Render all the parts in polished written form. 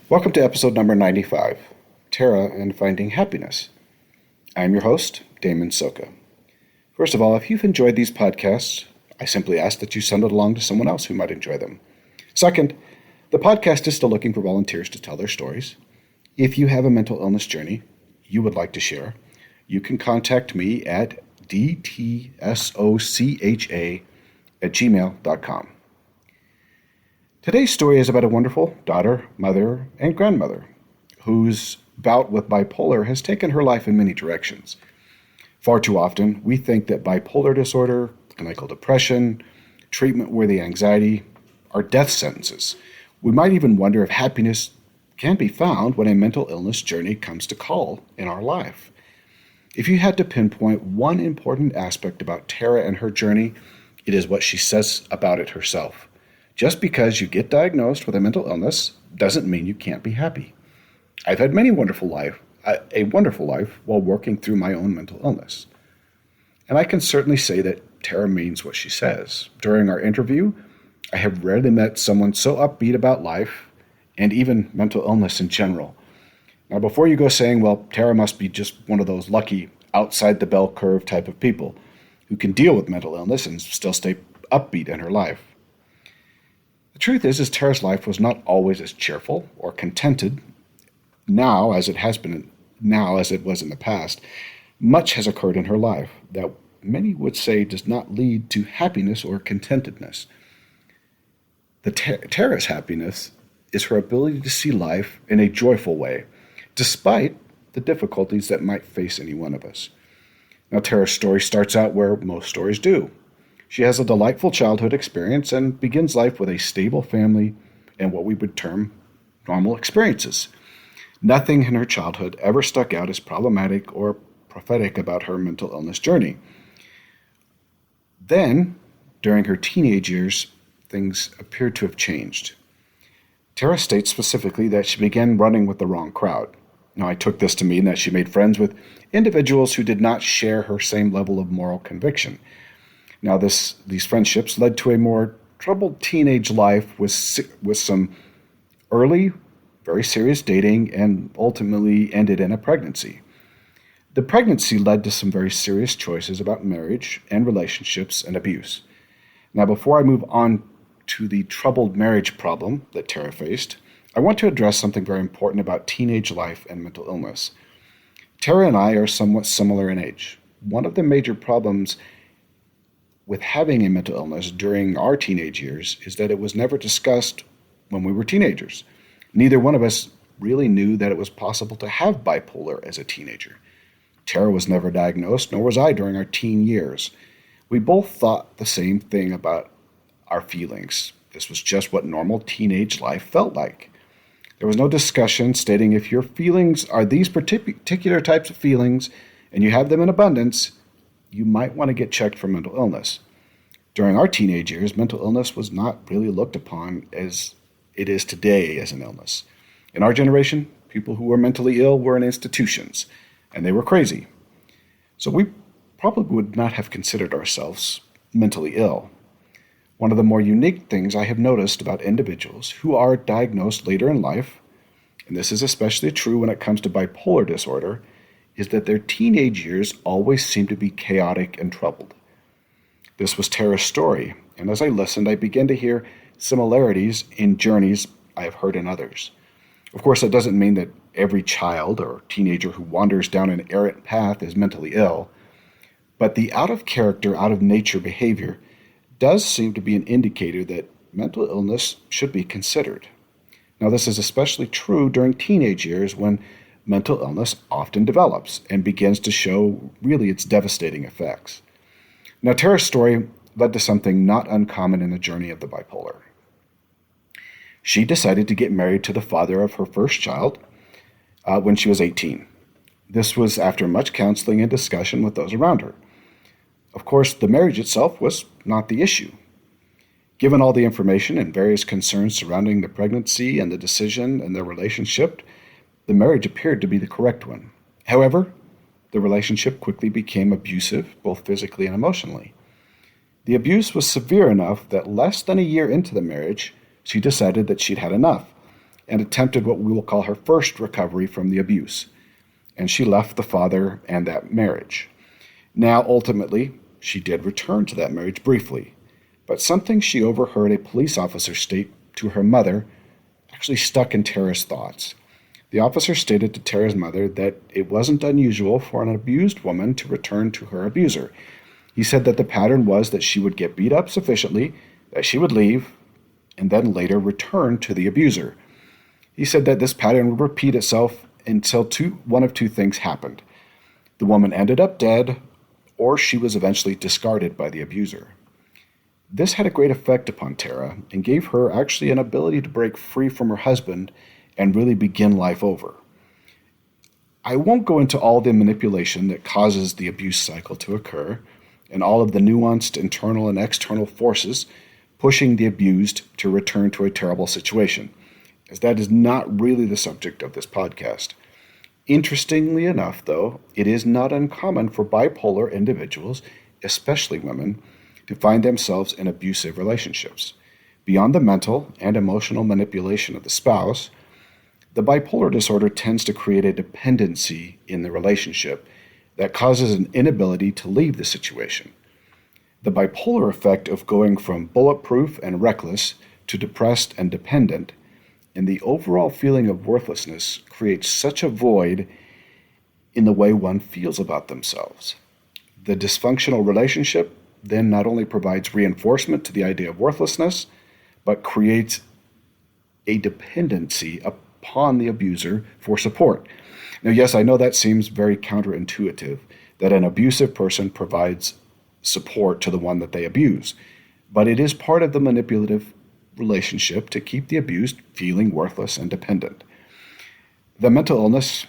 Welcome to episode number 95, Tara and Finding Happiness. I'm your host, Damon Soka. First of all, if you've enjoyed these podcasts, I simply ask that you send it along to someone else who might enjoy them. Second, the podcast is still looking for volunteers to tell their stories. If you have a mental illness journey you would like to share, you can contact me at dtsocha@gmail.com. Today's story is about a wonderful daughter, mother, and grandmother whose bout with bipolar has taken her life in many directions. Far too often, we think that bipolar disorder, clinical depression, treatment-worthy anxiety are death sentences. We might even wonder if happiness can be found when a mental illness journey comes to call in our life. If you had to pinpoint one important aspect about Tara and her journey, it is what she says about it herself. Just because you get diagnosed with a mental illness doesn't mean you can't be happy. I've had a wonderful life while working through my own mental illness. And I can certainly say that Tara means what she says. During our interview, I have rarely met someone so upbeat about life and even mental illness in general. Now, before you go saying, well, Tara must be just one of those lucky outside the bell curve type of people who can deal with mental illness and still stay upbeat in her life. The truth is Tara's life was not always as cheerful or contented now as it was in the past. Much has occurred in her life that many would say does not lead to happiness or contentedness. Tara's happiness is her ability to see life in a joyful way, despite the difficulties that might face any one of us. Now, Tara's story starts out where most stories do. She has a delightful childhood experience and begins life with a stable family and what we would term normal experiences. Nothing in her childhood ever stuck out as problematic or prophetic about her mental illness journey. Then, during her teenage years, things appeared to have changed. Tara states specifically that she began running with the wrong crowd. Now, I took this to mean that she made friends with individuals who did not share her same level of moral conviction. Now, these friendships led to a more troubled teenage life with some early, very serious dating and ultimately ended in a pregnancy. The pregnancy led to some very serious choices about marriage and relationships and abuse. Now, before I move on to the troubled marriage problem that Tara faced, I want to address something very important about teenage life and mental illness. Tara and I are somewhat similar in age. One of the major problems with having a mental illness during our teenage years is that it was never discussed when we were teenagers. Neither one of us really knew that it was possible to have bipolar as a teenager. Tara was never diagnosed, nor was I during our teen years. We both thought the same thing about our feelings. This was just what normal teenage life felt like. There was no discussion stating if your feelings are these particular types of feelings and you have them in abundance, you might want to get checked for mental illness. During our teenage years, mental illness was not really looked upon as it is today as an illness. In our generation, people who were mentally ill were in institutions, and they were crazy. So we probably would not have considered ourselves mentally ill. One of the more unique things I have noticed about individuals who are diagnosed later in life, and this is especially true when it comes to bipolar disorder, is that their teenage years always seem to be chaotic and troubled. This was Tara's story, and as I listened, I began to hear similarities in journeys I have heard in others. Of course, that doesn't mean that every child or teenager who wanders down an errant path is mentally ill, but the out-of-character, out-of-nature behavior does seem to be an indicator that mental illness should be considered. Now, this is especially true during teenage years when mental illness often develops and begins to show really its devastating effects. Now, Tara's story led to something not uncommon in the journey of the bipolar. She decided to get married to the father of her first child when she was 18. This was after much counseling and discussion with those around her. Of course, the marriage itself was not the issue. Given all the information and various concerns surrounding the pregnancy and the decision and their relationship, the marriage appeared to be the correct one. However, the relationship quickly became abusive, both physically and emotionally. The abuse was severe enough that less than a year into the marriage, she decided that she'd had enough. and attempted what we will call her first recovery from the abuse. And she left the father and that marriage. Now, ultimately, she did return to that marriage briefly, but something she overheard a police officer state to her mother actually stuck in Tara's thoughts. The officer stated to Tara's mother that it wasn't unusual for an abused woman to return to her abuser. He said that the pattern was that she would get beat up sufficiently, that she would leave, and then later return to the abuser. He said that this pattern would repeat itself until one of two things happened. The woman ended up dead, or she was eventually discarded by the abuser. This had a great effect upon Tara and gave her actually an ability to break free from her husband and really begin life over. I won't go into all the manipulation that causes the abuse cycle to occur and all of the nuanced internal and external forces pushing the abused to return to a terrible situation, as that is not really the subject of this podcast. Interestingly enough, though, it is not uncommon for bipolar individuals, especially women, to find themselves in abusive relationships. Beyond the mental and emotional manipulation of the spouse, the bipolar disorder tends to create a dependency in the relationship that causes an inability to leave the situation. The bipolar effect of going from bulletproof and reckless to depressed and dependent, and the overall feeling of worthlessness creates such a void in the way one feels about themselves. The dysfunctional relationship then not only provides reinforcement to the idea of worthlessness, but creates a dependency upon the abuser for support. Now, yes, I know that seems very counterintuitive, that an abusive person provides support to the one that they abuse, but it is part of the manipulative relationship to keep the abused feeling worthless and dependent. The mental illness,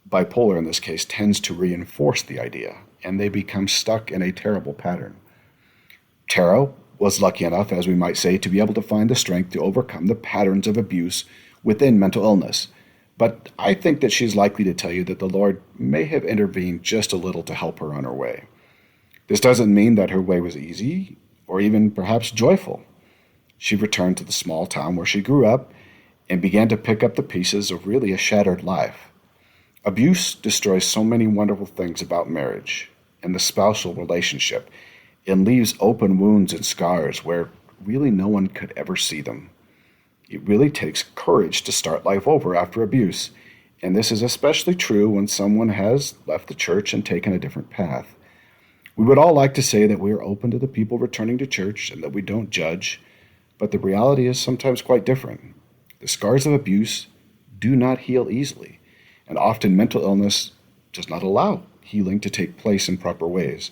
bipolar in this case, tends to reinforce the idea, and they become stuck in a terrible pattern. Tara was lucky enough, as we might say, to be able to find the strength to overcome the patterns of abuse within mental illness. But I think that she's likely to tell you that the Lord may have intervened just a little to help her on her way. This doesn't mean that her way was easy or even perhaps joyful. She returned to the small town where she grew up and began to pick up the pieces of really a shattered life. Abuse destroys so many wonderful things about marriage and the spousal relationship and leaves open wounds and scars where really no one could ever see them. It really takes courage to start life over after abuse, and this is especially true when someone has left the church and taken a different path. We would all like to say that we are open to the people returning to church and that we don't judge, but the reality is sometimes quite different. The scars of abuse do not heal easily, and often mental illness does not allow healing to take place in proper ways.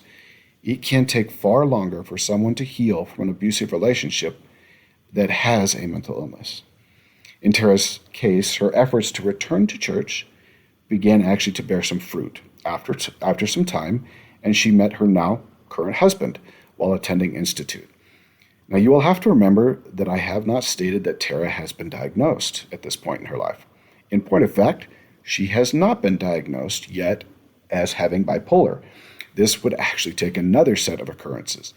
It can take far longer for someone to heal from an abusive relationship that has a mental illness. In Tara's case, her efforts to return to church began actually to bear some fruit after some time, and she met her now current husband while attending Institute. Now, you will have to remember that I have not stated that Tara has been diagnosed at this point in her life. In point of fact, she has not been diagnosed yet as having bipolar. This would actually take another set of occurrences.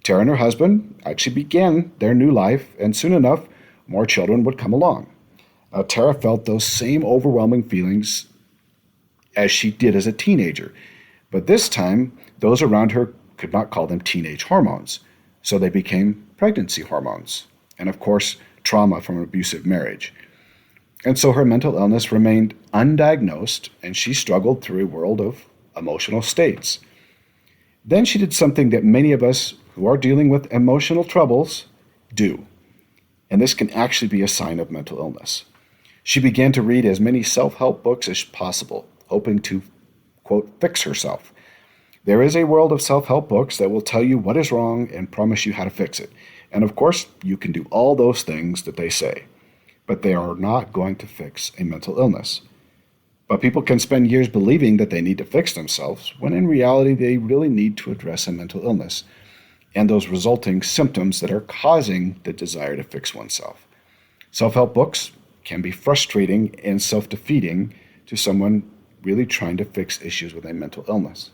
Tara and her husband actually began their new life, and soon enough, more children would come along. Now, Tara felt those same overwhelming feelings as she did as a teenager, but this time, those around her could not call them teenage hormones, so they became pregnancy hormones, and of course, trauma from an abusive marriage. And so her mental illness remained undiagnosed, and she struggled through a world of emotional states. Then she did something that many of us who are dealing with emotional troubles do, and this can actually be a sign of mental illness. She began to read as many self-help books as possible, hoping to, quote, fix herself. There is a world of self-help books that will tell you what is wrong and promise you how to fix it. And of course, you can do all those things that they say, but they are not going to fix a mental illness. But people can spend years believing that they need to fix themselves, when in reality they really need to address a mental illness and those resulting symptoms that are causing the desire to fix oneself. Self-help books can be frustrating and self-defeating to someone really trying to fix issues with a mental illness.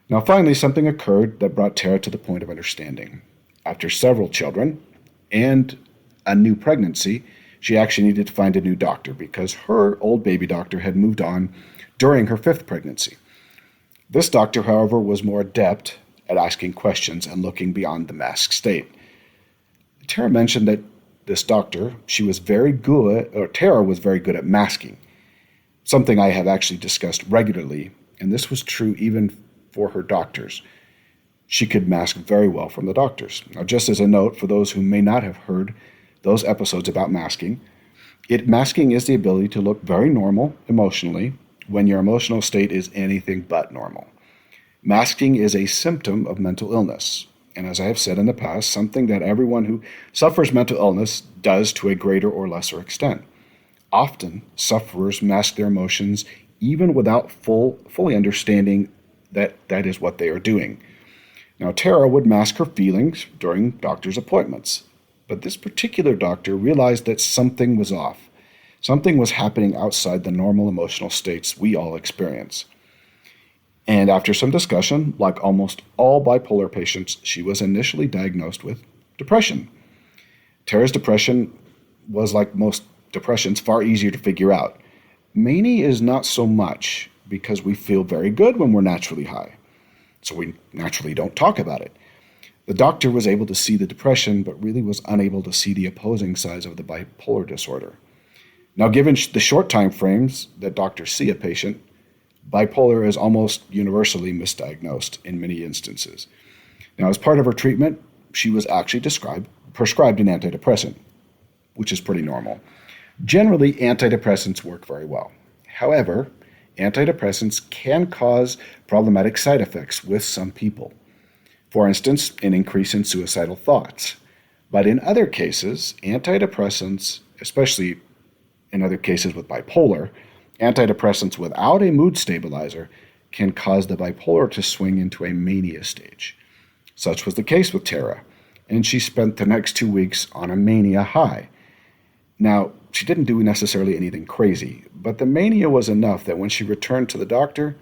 Now finally, something occurred that brought Tara to the point of understanding. After several children and a new pregnancy, she actually needed to find a new doctor because her old baby doctor had moved on during her fifth pregnancy. This doctor, however, was more adept at asking questions and looking beyond the masked state. Tara mentioned that this doctor, Tara was very good at masking, something I have actually discussed regularly, and this was true even for her doctors. She could mask very well from the doctors. Now, just as a note for those who may not have heard those episodes about masking, masking is the ability to look very normal emotionally when your emotional state is anything but normal. Masking is a symptom of mental illness, and as I have said in the past, something that everyone who suffers mental illness does to a greater or lesser extent. Often, sufferers mask their emotions even without fully understanding that that is what they are doing. Now, Tara would mask her feelings during doctor's appointments, but this particular doctor realized that something was off. Something was happening outside the normal emotional states we all experience. And after some discussion, like almost all bipolar patients, she was initially diagnosed with depression. Tara's depression was, like most depressions, far easier to figure out. Mania is not so much because we feel very good when we're naturally high, so we naturally don't talk about it. The doctor was able to see the depression, but really was unable to see the opposing sides of the bipolar disorder. Now, given the short time frames that doctors see a patient, bipolar is almost universally misdiagnosed in many instances. Now, as part of her treatment, she was actually prescribed an antidepressant, which is pretty normal. Generally, antidepressants work very well. However, antidepressants can cause problematic side effects with some people. For instance, an increase in suicidal thoughts. But in other cases, antidepressants, especially in other cases with bipolar, antidepressants without a mood stabilizer can cause the bipolar to swing into a mania stage. Such was the case with Tara, and she spent the next 2 weeks on a mania high. Now, she didn't do necessarily anything crazy, but the mania was enough that when she returned to the doctor,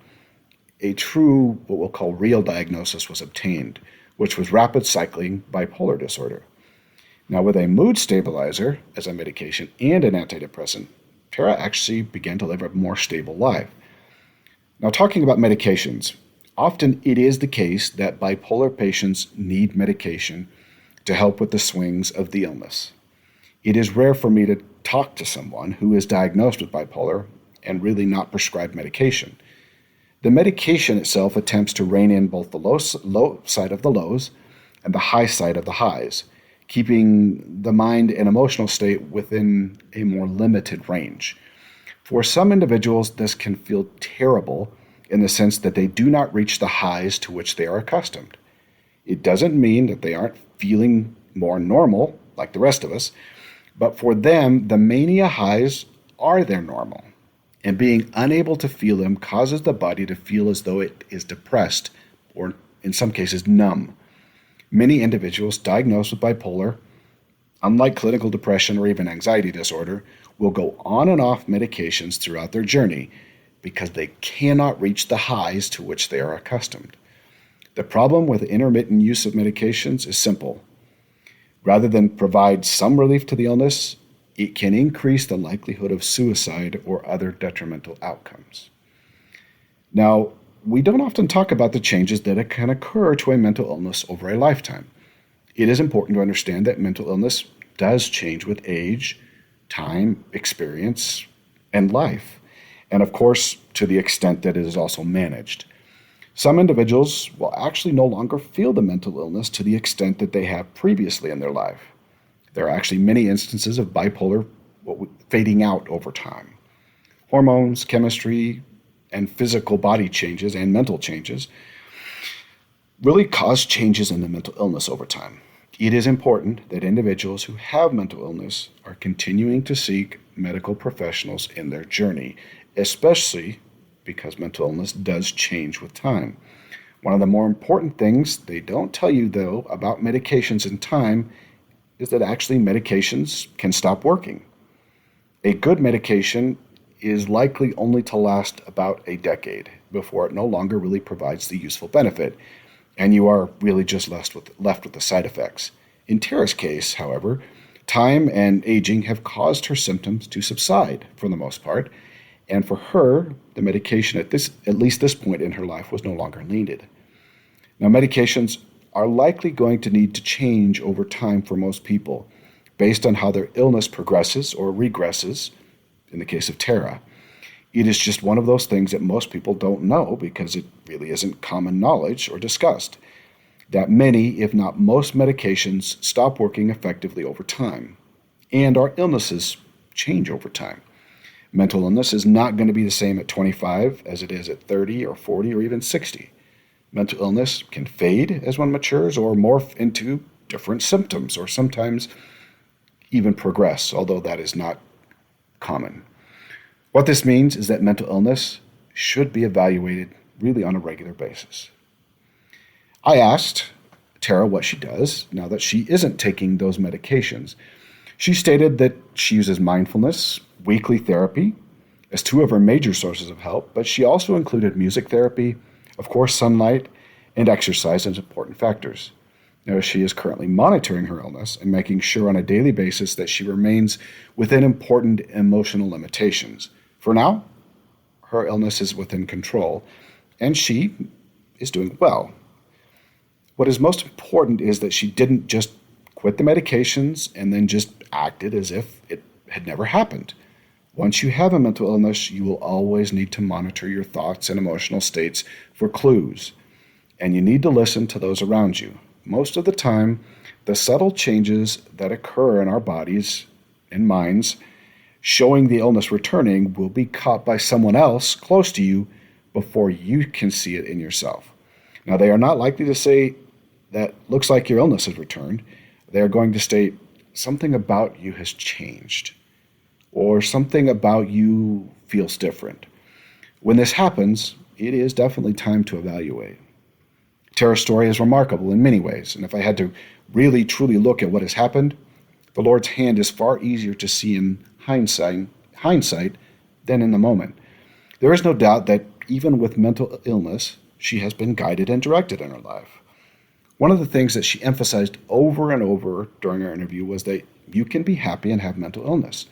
a true, what we'll call real diagnosis was obtained, which was rapid cycling bipolar disorder. Now, with a mood stabilizer as a medication and an antidepressant, Tara actually began to live a more stable life. Now, talking about medications, often it is the case that bipolar patients need medication to help with the swings of the illness. It is rare for me to talk to someone who is diagnosed with bipolar and really not prescribed medication. The medication itself attempts to rein in both the low side of the lows and the high side of the highs, keeping the mind and emotional state within a more limited range. For some individuals, this can feel terrible in the sense that they do not reach the highs to which they are accustomed. It doesn't mean that they aren't feeling more normal like the rest of us, but for them, the mania highs are their normal, and being unable to feel them causes the body to feel as though it is depressed or, in some cases, numb. Many individuals diagnosed with bipolar, unlike clinical depression or even anxiety disorder, will go on and off medications throughout their journey because they cannot reach the highs to which they are accustomed. The problem with intermittent use of medications is simple. Rather than provide some relief to the illness, it can increase the likelihood of suicide or other detrimental outcomes. Now, we don't often talk about the changes that can occur to a mental illness over a lifetime. It is important to understand that mental illness does change with age, time, experience, and life, and of course, to the extent that it is also managed. Some individuals will actually no longer feel the mental illness to the extent that they have previously in their life. There are actually many instances of bipolar fading out over time. Hormones, chemistry, and physical body changes and mental changes really cause changes in the mental illness over time. It is important that individuals who have mental illness are continuing to seek medical professionals in their journey, especially because mental illness does change with time. One of the more important things they don't tell you, though, about medications in time is that actually medications can stop working. A good medication is likely only to last about a decade before it no longer really provides the useful benefit, and you are really just left with the side effects. In Tara's case, however, Time and aging have caused her symptoms to subside for the most part, and for her, the medication at least this point in her life was no longer needed. Now, medications are likely going to need to change over time for most people based on how their illness progresses or regresses in the case of Tara. It is just one of those things that most people don't know because it really isn't common knowledge or discussed, that many, if not most medications, stop working effectively over time, and our illnesses change over time. Mental illness is not going to be the same at 25 as it is at 30 or 40 or even 60. Mental illness can fade as one matures or morph into different symptoms or sometimes even progress, although that is not common. What this means is that mental illness should be evaluated really on a regular basis. I asked Tara what she does now that she isn't taking those medications. She stated that she uses mindfulness, weekly therapy, as two of her major sources of help, but she also included music therapy, of course, sunlight, and exercise as important factors. Now, she is currently monitoring her illness and making sure on a daily basis that she remains within important emotional limitations. For now, her illness is within control, and she is doing well. What is most important is that she didn't just quit the medications and then just acted as if it had never happened. Once you have a mental illness, you will always need to monitor your thoughts and emotional states for clues, and you need to listen to those around you. Most of the time, the subtle changes that occur in our bodies and minds showing the illness returning will be caught by someone else close to you before you can see it in yourself. Now, they are not likely to say that looks like your illness has returned. They are going to state something about you has changed or something about you feels different. When this happens, it is definitely time to evaluate. Tara's story is remarkable in many ways, and if I had to really truly look at what has happened, the Lord's hand is far easier to see in hindsight than in the moment. There is no doubt that even with mental illness, she has been guided and directed in her life. One of the things that she emphasized over and over during our interview was that you can be happy and have mental illness.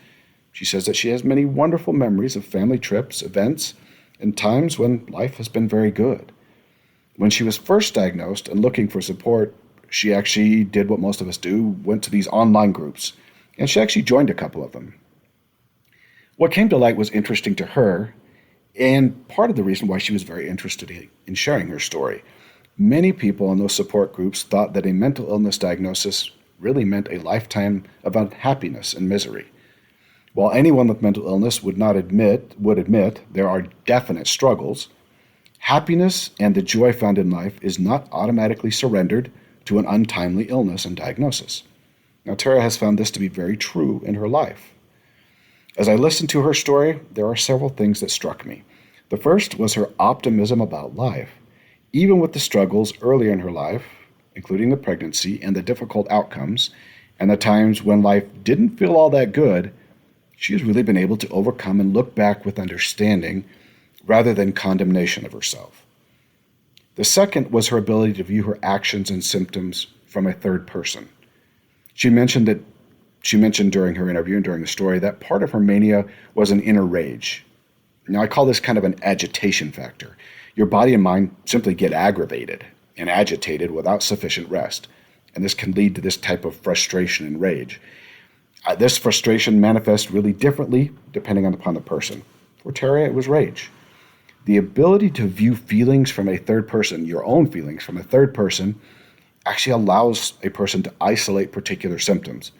She says that she has many wonderful memories of family trips, events, and times when life has been very good. When she was first diagnosed and looking for support, she actually did what most of us do, went to these online groups, and she actually joined a couple of them. What came to light was interesting to her, and part of the reason why she was very interested in sharing her story. Many people in those support groups thought that a mental illness diagnosis really meant a lifetime of unhappiness and misery. While anyone with mental illness would admit there are definite struggles, happiness and the joy found in life is not automatically surrendered to an untimely illness and diagnosis. Now, Tara has found this to be very true in her life. As I listened to her story, there are several things that struck me. The first was her optimism about life. Even with the struggles earlier in her life, including the pregnancy and the difficult outcomes, and the times when life didn't feel all that good, she has really been able to overcome and look back with understanding rather than condemnation of herself. The second was her ability to view her actions and symptoms from a third person. She mentioned during her interview and during the story that part of her mania was an inner rage. Now, I call this kind of an agitation factor. Your body and mind simply get aggravated and agitated without sufficient rest, and this can lead to this type of frustration and rage. This frustration manifests really differently depending upon the person. For Tara, it was rage. The ability to view feelings from a third person, your own feelings from a third person, actually allows a person to isolate particular symptoms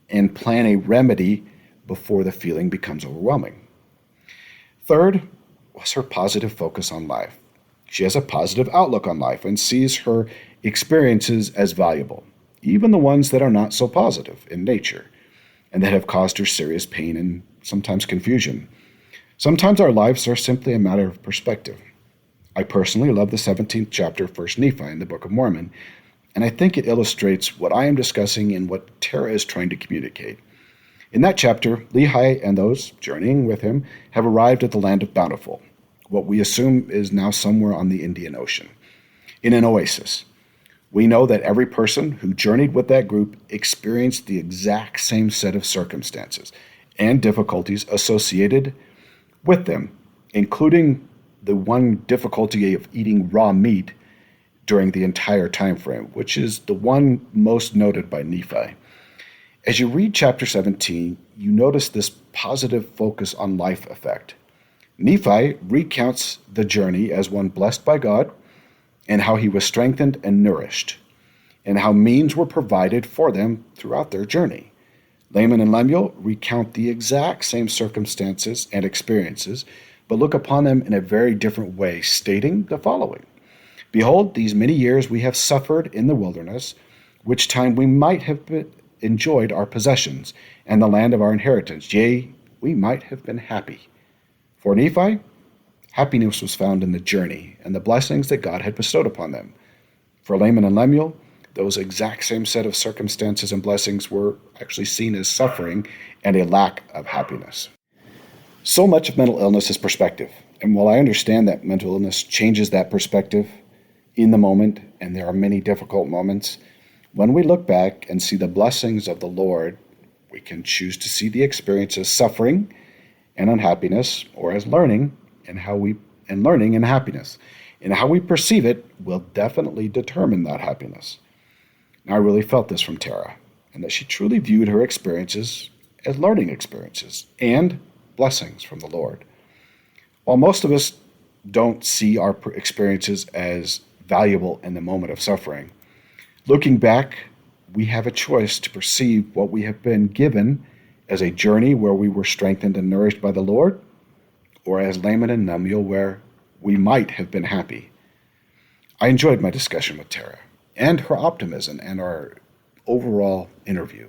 and plan a remedy before the feeling becomes overwhelming. Third was her positive focus on life. She has a positive outlook on life and sees her experiences as valuable, even the ones that are not so positive in nature and that have caused her serious pain and sometimes confusion. Sometimes our lives are simply a matter of perspective. I personally love the 17th chapter of 1 Nephi in the Book of Mormon, and I think it illustrates what I am discussing and what Tara is trying to communicate. In that chapter, Lehi and those journeying with him have arrived at the land of Bountiful, what we assume is now somewhere on the Indian Ocean, in an oasis. We know that every person who journeyed with that group experienced the exact same set of circumstances and difficulties associated with them, including the one difficulty of eating raw meat during the entire time frame, which is the one most noted by Nephi. As you read chapter 17, you notice this positive focus on life effect. Nephi recounts the journey as one blessed by God, and how he was strengthened and nourished, and how means were provided for them throughout their journey. Laman and Lemuel recount the exact same circumstances and experiences, but look upon them in a very different way, stating the following: Behold, these many years we have suffered in the wilderness, which time we might have enjoyed our possessions and the land of our inheritance. Yea, we might have been happy. For Nephi, happiness was found in the journey and the blessings that God had bestowed upon them. For Laman and Lemuel, those exact same set of circumstances and blessings were actually seen as suffering and a lack of happiness. So much of mental illness is perspective. And while I understand that mental illness changes that perspective in the moment, and there are many difficult moments, when we look back and see the blessings of the Lord, we can choose to see the experience as suffering and unhappiness, or as learning and learning and happiness. And how we perceive it will definitely determine that happiness. Now, I really felt this from Tara, and that she truly viewed her experiences as learning experiences and blessings from the Lord. While most of us don't see our experiences as valuable in the moment of suffering, looking back, we have a choice to perceive what we have been given as a journey where we were strengthened and nourished by the Lord, or as Laman and Lemuel, where we might have been happy. I enjoyed my discussion with Tara and her optimism and our overall interview.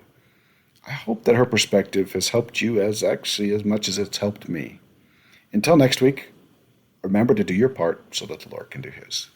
I hope that her perspective has helped you as much as it's helped me. Until next week, remember to do your part so that the Lord can do his.